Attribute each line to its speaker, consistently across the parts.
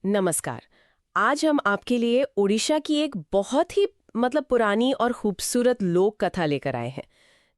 Speaker 1: नमस्कार। आज हम आपके लिए ओडिशा की एक बहुत ही पुरानी और खूबसूरत लोक कथा लेकर आए हैं।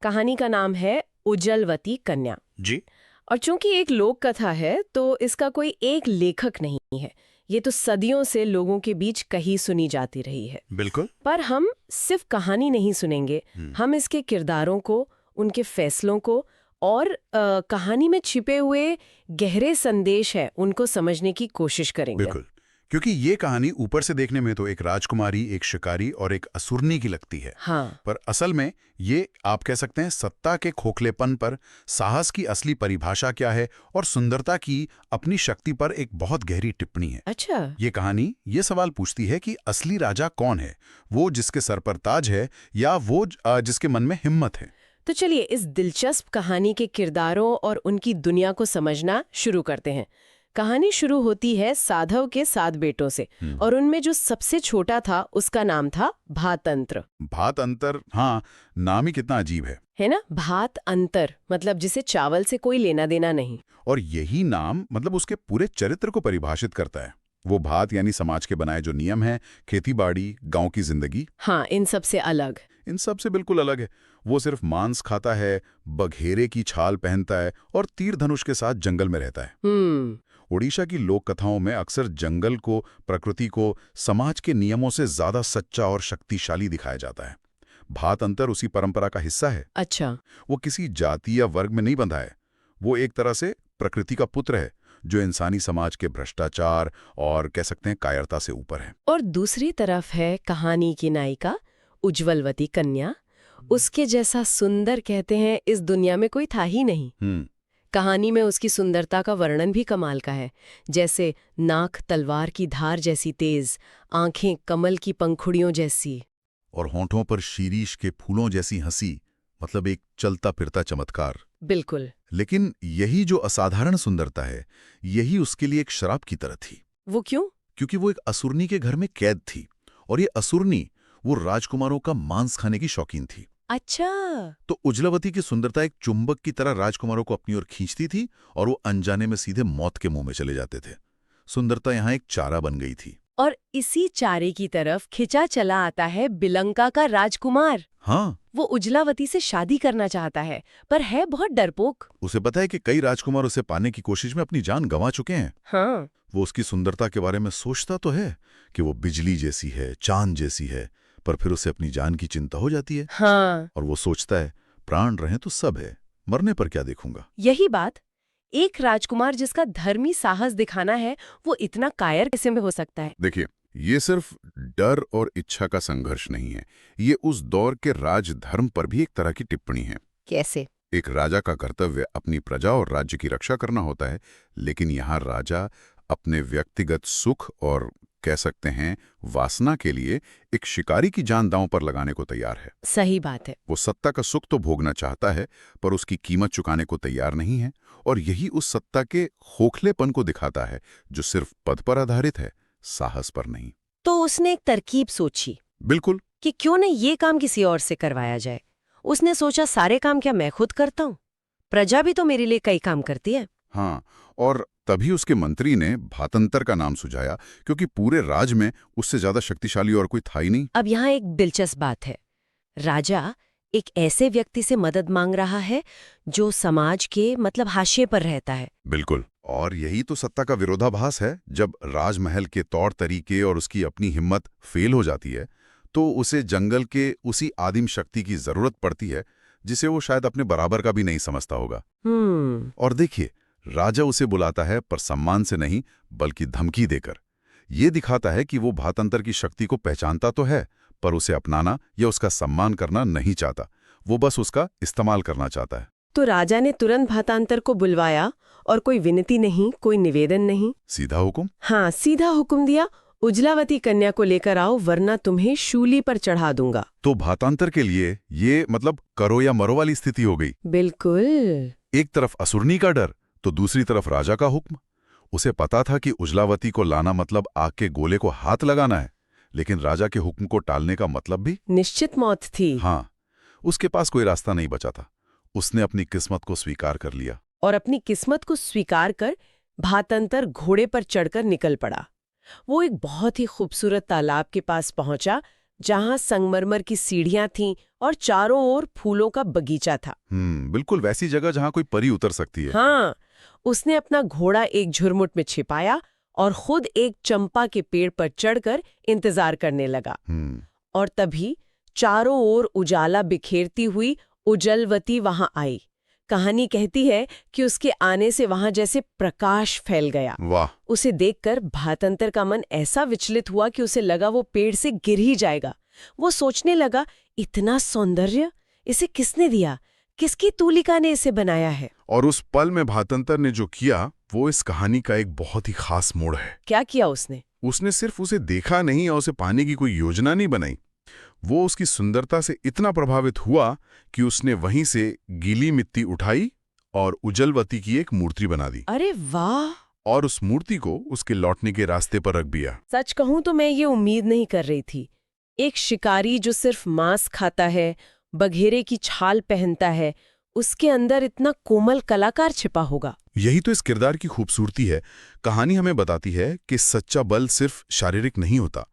Speaker 1: कहानी का नाम है उजलवती कन्या।
Speaker 2: जी।
Speaker 1: और चूंकि एक लोक कथा है तो इसका कोई एक लेखक नहीं है। ये तो सदियों से लोगों के बीच कही सुनी जाती रही है।
Speaker 2: बिल्कुल।
Speaker 1: पर हम सिर्फ कहानी नहीं सुनेंगे, हम इसके किरदारों को, उनके फैसलों को और कहानी में छिपे हुए गहरे संदेश है उनको समझने की कोशिश करेंगे।
Speaker 2: बिल्कुल, क्योंकि ये कहानी ऊपर से देखने में तो एक राजकुमारी, एक शिकारी और एक असुरनी की लगती है।
Speaker 1: हाँ,
Speaker 2: पर असल में ये आप कह सकते हैं सत्ता के खोखलेपन पर, साहस की असली परिभाषा क्या है और सुंदरता की अपनी शक्ति पर एक बहुत गहरी टिप्पणी है।
Speaker 1: अच्छा।
Speaker 2: ये कहानी ये सवाल पूछती है कि असली राजा कौन है, वो जिसके सर पर ताज है या वो जिसके मन में हिम्मत है।
Speaker 1: तो चलिए इस दिलचस्प कहानी के किरदारों और उनकी दुनिया को समझना शुरू करते हैं। कहानी शुरू होती है साधव के 7 बेटों से और उनमें जो सबसे छोटा था उसका नाम था भातंत्र।
Speaker 2: भात अंतर, हाँ, नाम ही कितना अजीब
Speaker 1: है ना, भात अंतर मतलब जिसे चावल से कोई लेना देना नहीं।
Speaker 2: और यही नाम उसके पूरे चरित्र को परिभाषित करता है। वो भात यानी समाज के बनाए जो नियम हैं, खेती-बाड़ी, गांव की जिंदगी।
Speaker 1: हाँ, इन सब से अलग।
Speaker 2: इन सब से बिल्कुल अलग है। वो सिर्फ मांस खाता है, बघेरे की छाल पहनता है और तीर धनुष के साथ जंगल में रहता है। ओडिशा की लोक कथाओं में अक्सर जंगल को, प्रकृति को समाज के नियमों से ज्यादा सच्चा और शक्तिशाली दिखाया जाता है। भात अंतर उसी परंपरा का हिस्सा है।
Speaker 1: अच्छा।
Speaker 2: वो किसी जाति या वर्ग में नहीं बंधा है। वो एक तरह से प्रकृति का पुत्र है जो इंसानी समाज के भ्रष्टाचार और कह सकते हैं कायरता से ऊपर है।
Speaker 1: और दूसरी तरफ है कहानी की नायिका उज्ज्वलवती कन्या। उसके जैसा सुंदर कहते हैं इस दुनिया में कोई था ही नहीं। कहानी में उसकी सुंदरता का वर्णन भी कमाल का है। जैसे नाक तलवार की धार जैसी तेज, आंखें कमल की पंखुड़ियों जैसी,
Speaker 2: और होंठों पर शीरीष के फूलों जैसी हंसी, मतलब एक चलता फिरता चमत्कार।
Speaker 1: बिल्कुल।
Speaker 2: लेकिन यही जो असाधारण सुंदरता है, यही उसके लिए एक शराब की तरह थी।
Speaker 1: वो क्यों?
Speaker 2: क्योंकि वो एक असुरनी के घर में कैद थी और ये असुरनी वो राजकुमारों का मांस खाने की शौकीन थी।
Speaker 1: अच्छा।
Speaker 2: तो उज्ज्वलवती की सुंदरता एक चुंबक की तरह राजकुमारों को अपनी ओर खींचती थी और वो अनजाने में सीधे मौत के मुंह में चले जाते थे। सुंदरता यहाँ एक चारा बन गई थी।
Speaker 1: और इसी चारे की तरफ खिंचा चला आता है बिलंका का राजकुमार।
Speaker 2: हाँ,
Speaker 1: वो उज्ज्वलावती से शादी करना चाहता है पर है बहुत डरपोक।
Speaker 2: उसे पता है कि कई राजकुमार उसे पाने की कोशिश में अपनी जान गंवा चुके हैं।
Speaker 1: हाँ।
Speaker 2: वो उसकी सुंदरता के बारे में सोचता तो है कि वो बिजली जैसी है, चांद जैसी है, पर फिर उसे अपनी जान की चिंता हो जाती है।
Speaker 1: हाँ।
Speaker 2: और वो सोचता है प्राण रहे तो सब है, मरने पर क्या देखूंगा।
Speaker 1: यही बात, एक राजकुमार जिसका धर्मी साहस दिखाना है, वो इतना कायर कैसे में हो सकता है?
Speaker 2: देखिए, ये सिर्फ डर और इच्छा का संघर्ष नहीं है, ये उस दौर के राजधर्म पर भी एक तरह की टिप्पणी है।
Speaker 1: कैसे?
Speaker 2: एक राजा का कर्तव्य अपनी प्रजा और राज्य की रक्षा करना होता है, लेकिन यहाँ राजा अपने व्यक्तिगत सुख और कह सकते हैं वासना के लिए एक शिकारी की जान दांव पर लगाने को तैयार है।
Speaker 1: सही बात है।
Speaker 2: वो सत्ता का सुख तो भोगना चाहता है, पर उसकी कीमत चुकाने को तैयार नहीं है, और यही उस सत्ता के खोखलेपन को दिखाता है जो सिर्फ पद पर आधारित है, साहस पर नहीं।
Speaker 1: तो उसने एक तरकीब सोची।
Speaker 2: बिल्कुल।
Speaker 1: कि क्यों न ये काम किसी और से करवाया जाए। उसने सोचा सारे काम क्या मैं खुद करता हूँ? प्रजा भी तो मेरे लिए कई काम करती है।
Speaker 2: हाँ, और तभी उसके मंत्री ने भातंतर का नाम सुझाया, क्योंकि पूरे राज में उससे ज्यादा शक्तिशाली और कोई था ही नहीं।
Speaker 1: अब यहाँ एक दिलचस्प बात है। राजा एक ऐसे व्यक्ति से मदद मांग रहा है जो समाज के हाशिए पर रहता है।
Speaker 2: बिल्कुल। और यही तो सत्ता का विरोधाभास है। जब राजमहल के तौर तरीके और उसकी अपनी हिम्मत फेल हो जाती है, तो उसे जंगल के उसी आदिम शक्ति की जरूरत पड़ती है जिसे वो शायद अपने बराबर का भी नहीं समझता होगा। और देखिए, राजा उसे बुलाता है, पर सम्मान से नहीं बल्कि धमकी देकर। ये दिखाता है कि वो भातंतर की शक्ति को पहचानता तो है, पर उसे अपनाना या उसका सम्मान करना नहीं चाहता। वो बस उसका इस्तेमाल करना चाहता है।
Speaker 1: तो राजा ने तुरंत भातांतर को बुलवाया और कोई विनती नहीं, कोई निवेदन नहीं,
Speaker 2: सीधा हुक्म।
Speaker 1: हाँ, सीधा हुक्म दिया, उज्ज्वलावती कन्या को लेकर आओ वरना तुम्हें शूली पर चढ़ा दूंगा।
Speaker 2: तो भातांतर के लिए ये करो या मरो वाली स्थिति हो गई।
Speaker 1: बिल्कुल।
Speaker 2: एक तरफ असुरनी का डर तो दूसरी तरफ राजा का हुक्म। उसे पता था कि उज्ज्वलावती को लाना मतलब आग के गोले को हाथ लगाना है, लेकिन राजा के हुक्म को टालने का मतलब भी
Speaker 1: निश्चित मौत थी।
Speaker 2: हाँ, उसके पास कोई रास्ता नहीं बचा था। उसने अपनी किस्मत को स्वीकार कर लिया।
Speaker 1: और अपनी किस्मत को स्वीकार कर भातंतर घोड़े पर चढ़कर निकल पड़ा। वो एक बहुत ही खूबसूरत तालाब के पास पहुंचा, जहां संगमरमर की सीढ़ियां थीं और चारों ओर फूलों का बगीचा था।
Speaker 2: बिल्कुल वैसी जगह जहाँ कोई परी उतर सकती है।
Speaker 1: हाँ, उसने अपना घोड़ा एक झुरमुट में छिपाया और खुद एक चंपा के पेड़ पर चढ़कर इंतजार करने लगा। और तभी चारों ओर उजाला बिखेरती हुई उजलवती वहां आई। कहानी कहती है कि उसके आने से वहां जैसे प्रकाश फैल गया।
Speaker 2: वाह!
Speaker 1: उसे देखकर भातंतर का मन ऐसा विचलित हुआ कि उसे लगा वो पेड़ से गिर ही जाएगा। वो सोचने लगा, इतना सौंदर्य इसे किसने दिया, किसकी तूलिका ने इसे बनाया है।
Speaker 2: और उस पल में भातंतर ने जो किया वो इस कहानी का एक बहुत ही खास मोड़ है।
Speaker 1: क्या किया उसने?
Speaker 2: उसने सिर्फ उसे देखा नहीं और उसे पाने की कोई योजना नहीं बनाई। वो उसकी सुंदरता से इतना प्रभावित हुआ कि उसने वहीं से गीली मिट्टी उठाई और उजलवती की एक मूर्ति बना दी।
Speaker 1: अरे वाह!
Speaker 2: और उस मूर्ति को उसके लौटने के रास्ते पर रख दिया।
Speaker 1: सच कहूं तो मैं ये उम्मीद नहीं कर रही थी। एक शिकारी जो सिर्फ मांस खाता है, बघेरे की छाल पहनता है, उसके अंदर इतना कोमल कलाकार छिपा होगा।
Speaker 2: यही तो इस किरदार की खूबसूरती है। कहानी हमें बताती है कि सच्चा बल सिर्फ शारीरिक नहीं होता।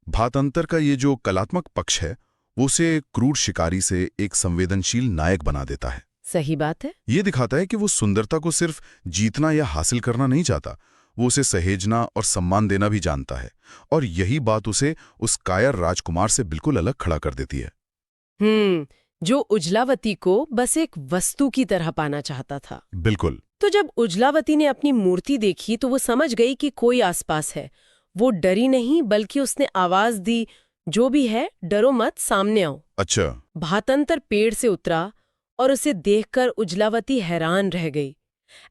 Speaker 2: भातंतर का ये जो कलात्मक पक्ष है वो उसे क्रूर शिकारी से एक संवेदनशील नायक बना देता है।
Speaker 1: सही बात है।
Speaker 2: ये दिखाता है कि वो सुंदरता को सिर्फ जीतना या हासिल करना नहीं चाहता, वो उसे सहेजना और सम्मान देना भी जानता है। और यही बात उसे उस कायर राजकुमार से बिल्कुल अलग खड़ा कर देती है।
Speaker 1: जो उजलावती को बस एक वस्तु की तरह पाना चाहता था।
Speaker 2: बिल्कुल।
Speaker 1: तो जब उजलावती ने अपनी मूर्ति देखी तो वो समझ गई कि कोई आसपास है। वो डरी नहीं, बल्कि उसने आवाज दी, जो भी है डरो मत, सामने आओ।
Speaker 2: अच्छा।
Speaker 1: भातंतर पेड़ से उतरा और उसे देखकर उजलावती हैरान रह गई।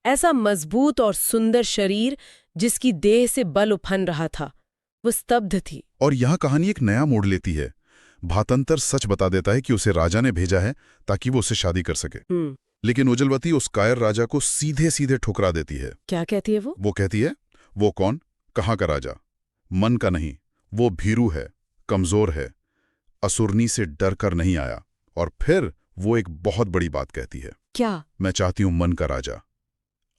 Speaker 1: ऐसा मजबूत और सुंदर शरीर जिसकी देह से बल उफन रहा था, वो स्तब्ध थी।
Speaker 2: और यहाँ कहानी एक नया मोड़ लेती है। भातंतर सच बता देता है कि उसे राजा ने भेजा है ताकि वो उससे शादी कर सके। लेकिन उजलवती उस कायर राजा को सीधे सीधे ठुकरा देती है।
Speaker 1: क्या कहती है वो?
Speaker 2: वो कहती है, वो कौन, कहाँ का राजा? मन का नहीं, वो भीरू है, कमजोर है, असुरनी से डर कर नहीं आया। और फिर वो एक बहुत बड़ी बात कहती है।
Speaker 1: क्या?
Speaker 2: मैं चाहती हूं मन का राजा,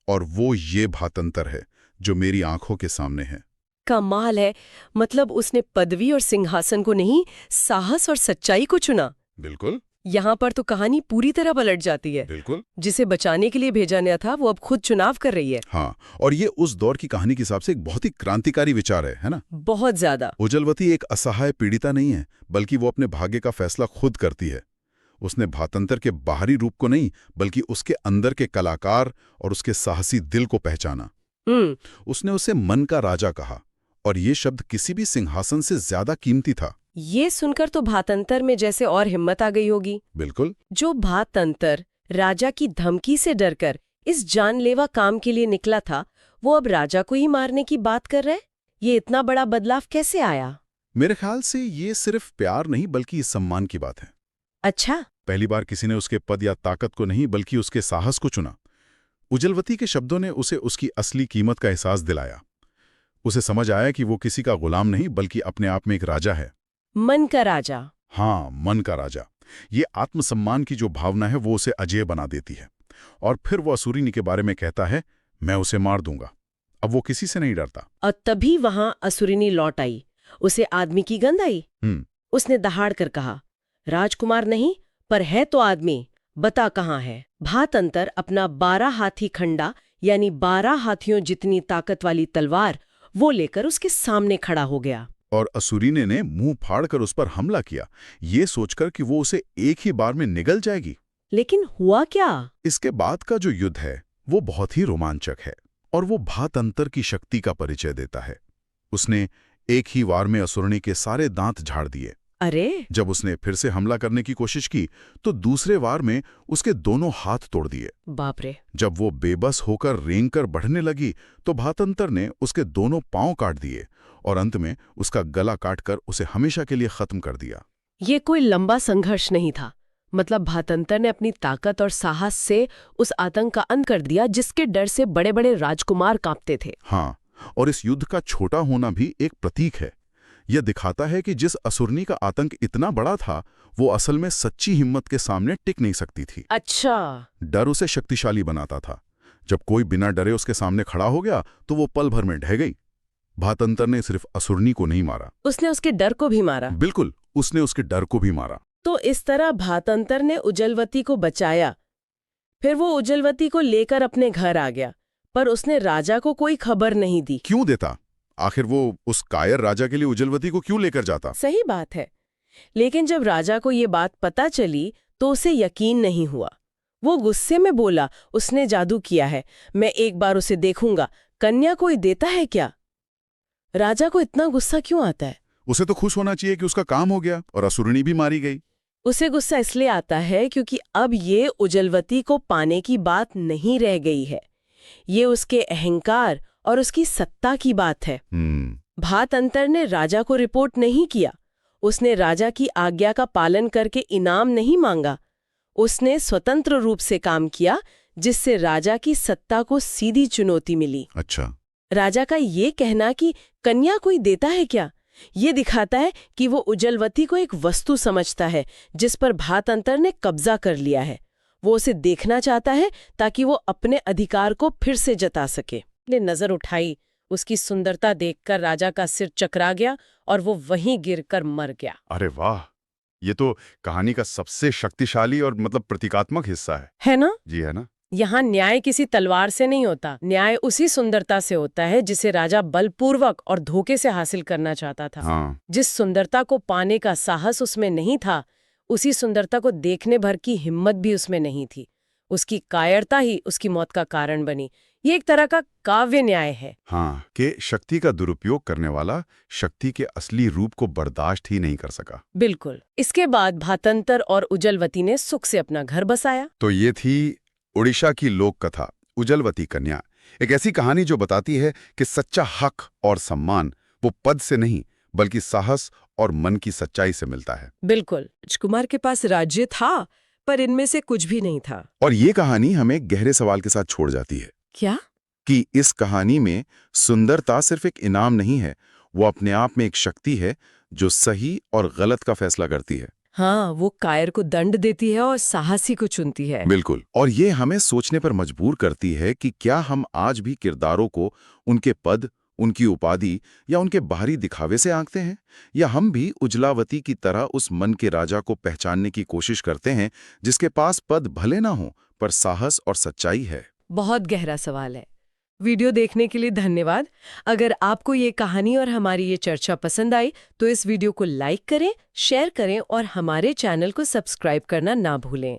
Speaker 2: और वो ये भातंतर है जो मेरी आंखों के सामने है।
Speaker 1: कमाल है। मतलब उसने पदवी और सिंहासन को नहीं, साहस और सच्चाई को चुना।
Speaker 2: बिल्कुल।
Speaker 1: यहाँ पर तो कहानी पूरी तरह पलट जाती है।
Speaker 2: बिल्कुल।
Speaker 1: जिसे बचाने के लिए भेजा गया था वो अब खुद चुनाव कर रही है।
Speaker 2: हाँ, और ये उस दौर की कहानी के हिसाब से एक बहुत ही क्रांतिकारी विचार है ना?
Speaker 1: बहुत ज्यादा।
Speaker 2: उजलवती एक असहाय पीड़िता नहीं है, बल्कि वो अपने भाग्य का फैसला खुद करती है। उसने भातंतर के बाहरी रूप को नहीं, बल्कि उसके अंदर के कलाकार और उसके साहसी दिल को पहचाना। उसने उसे मन का राजा कहा, और ये शब्द किसी भी सिंहासन से ज्यादा कीमती था।
Speaker 1: ये सुनकर तो भातंतर में जैसे और हिम्मत आ गई होगी।
Speaker 2: बिल्कुल।
Speaker 1: जो भातंतर राजा की धमकी से डरकर इस जानलेवा काम के लिए निकला था, वो अब राजा को ही मारने की बात कर रहा है। ये इतना बड़ा बदलाव कैसे आया?
Speaker 2: मेरे ख्याल से ये सिर्फ प्यार नहीं, बल्कि सम्मान की बात है।
Speaker 1: अच्छा।
Speaker 2: पहली बार किसी ने उसके पद या ताकत को नहीं, बल्कि उसके साहस को चुना। उजलवती के शब्दों ने उसे उसकी असली कीमत का एहसास दिलाया। उसे समझ आया कि वो किसी का गुलाम नहीं, बल्कि अपने आप में एक राजा है।
Speaker 1: मन का राजा।
Speaker 2: हाँ, मन का राजा। ये आत्मसम्मान की जो भावना है वो उसे अजेय बना देती है। और फिर वो असुरिनी के बारे में कहता है, मैं उसे मार दूंगा। अब वो किसी से नहीं डरता।
Speaker 1: और तभी वहां असुरिनी लौट आई। उसे आदमी की गंध आई। उसने दहाड़ कर कहा, राजकुमार नहीं, पर है तो आदमी, बता कहाँ है। भातंतर अपना 12 हाथी खंडा यानी 12 हाथियों जितनी ताकत वाली तलवार वो लेकर उसके सामने खड़ा हो गया।
Speaker 2: और असुरीने ने मुंह फाड़कर उस पर हमला किया, ये सोचकर कि वो उसे एक ही बार में निगल जाएगी।
Speaker 1: लेकिन हुआ क्या?
Speaker 2: इसके बाद का जो युद्ध है वो बहुत ही रोमांचक है, और वो भातंतर की शक्ति का परिचय देता है। उसने एक ही वार में असुरनी के सारे दांत झाड़ दिए।
Speaker 1: अरे!
Speaker 2: जब उसने फिर से हमला करने की कोशिश की तो दूसरे वार में उसके दोनों हाथ तोड़ दिए।
Speaker 1: बाप रे!
Speaker 2: जब वो बेबस होकर रेंगकर बढ़ने लगी तो भातंतर ने उसके दोनों पांव काट दिए और अंत में उसका गला काटकर उसे हमेशा के लिए खत्म कर दिया।
Speaker 1: ये कोई लंबा संघर्ष नहीं था। मतलब भातंतर ने अपनी ताकत और साहस से उस आतंक का अंत कर दिया जिसके डर से बड़े बड़े राजकुमार कांपते थे।
Speaker 2: हाँ, और इस युद्ध का छोटा होना भी एक प्रतीक है। यह दिखाता है कि जिस असुरनी का आतंक इतना बड़ा था वो असल में सच्ची हिम्मत के सामने टिक नहीं सकती थी।
Speaker 1: अच्छा।
Speaker 2: डर उसे शक्तिशाली बनाता था। जब कोई बिना डरे उसके सामने खड़ा हो गया तो वो पल भर में ढह गई। भातंतर ने सिर्फ असुरनी को नहीं मारा,
Speaker 1: उसने उसके डर को भी मारा।
Speaker 2: बिल्कुल, उसने उसके डर को भी मारा।
Speaker 1: तो इस तरह भातंतर ने उजलवती को बचाया। फिर वो उजलवती को लेकर अपने घर आ गया, पर उसने राजा को कोई खबर नहीं दी।
Speaker 2: क्यों देता? आखिर वो उस कायर राजा के लिए उजलवती को क्यों लेकर जाता?
Speaker 1: सही बात है, लेकिन जब राजा को ये बात पता चली तो उसे यकीन नहीं हुआ। वो गुस्से में बोला, उसने जादू किया है, मैं एक बार उसे देखूंगा, कन्या कोई देता है क्या? राजा को इतना गुस्सा क्यों आता है?
Speaker 2: उसे तो खुश होना चाहिए कि उसका काम हो गया और असुरनी भी मारी गई।
Speaker 1: उसे गुस्सा इसलिए आता है क्योंकि अब ये उजलवती को पाने की बात नहीं रह गई है, ये उसके अहंकार और उसकी सत्ता की बात है। भातंतर ने राजा को रिपोर्ट नहीं किया, उसने राजा की आज्ञा का पालन करके इनाम नहीं मांगा, उसने स्वतंत्र रूप से काम किया, जिससे राजा की सत्ता को सीधी चुनौती मिली।
Speaker 2: अच्छा।
Speaker 1: राजा का ये कहना कि कन्या कोई देता है क्या, ये दिखाता है कि वो उजलवती को एक वस्तु समझता है जिस पर भातंतर ने कब्जा कर लिया है। वो उसे देखना चाहता है ताकि वो अपने अधिकार को फिर से जता सके। ने नजर उठाई, उसकी सुंदरता देखकर राजा का सिर चकरा गया और वो वहीं गिरकर मर गया।
Speaker 2: अरे वाह, ये तो कहानी का सबसे शक्तिशाली और प्रतीकात्मक हिस्सा
Speaker 1: है ना?
Speaker 2: जी है ना।
Speaker 1: यहाँ न्याय किसी तलवार से नहीं होता, न्याय उसी सुंदरता से होता है जिसे राजा बलपूर्वक और धोखे से हासिल करना चाहता था।
Speaker 2: हाँ।
Speaker 1: जिस सुंदरता को पाने का साहस उसमें नहीं था, उसी सुंदरता को देखने भर की हिम्मत भी उसमें नहीं थी। उसकी कायरता ही उसकी मौत का कारण बनी। ये एक तरह का काव्य न्याय है।
Speaker 2: हाँ, कि शक्ति का दुरुपयोग करने वाला शक्ति के असली रूप को बर्दाश्त ही नहीं कर सका।
Speaker 1: बिल्कुल। इसके बाद भातंतर और उजलवती ने सुख से अपना घर बसाया।
Speaker 2: तो ये थी ओडिशा की लोक कथा उजलवती कन्या, एक ऐसी कहानी जो बताती है कि सच्चा हक और सम्मान वो पद से नहीं बल्कि साहस और मन की सच्चाई से मिलता है।
Speaker 1: बिल्कुल। राजकुमार के पास राज्य था, पर इनमें से कुछ भी नहीं था।
Speaker 2: और ये कहानी हमें गहरे सवाल के साथ छोड़ जाती है।
Speaker 1: क्या?
Speaker 2: कि इस कहानी में सुंदरता सिर्फ एक इनाम नहीं है, वो अपने आप में एक शक्ति है जो सही और गलत का फैसला करती है।
Speaker 1: हाँ, वो कायर को दंड देती है और साहसी को चुनती है।
Speaker 2: बिल्कुल। और ये हमें सोचने पर मजबूर करती है कि क्या हम आज भी किरदारों को उनके पद, उनकी उपाधि या उनके बाहरी दिखावे से आंकते हैं, या हम भी उजलावती की तरह उस मन के राजा को पहचानने की कोशिश करते हैं जिसके पास पद भले ना हो पर साहस और सच्चाई है।
Speaker 1: बहुत गहरा सवाल है। वीडियो देखने के लिए धन्यवाद। अगर आपको ये कहानी और हमारी ये चर्चा पसंद आई तो इस वीडियो को लाइक करें, शेयर करें और हमारे चैनल को सब्सक्राइब करना ना भूलें।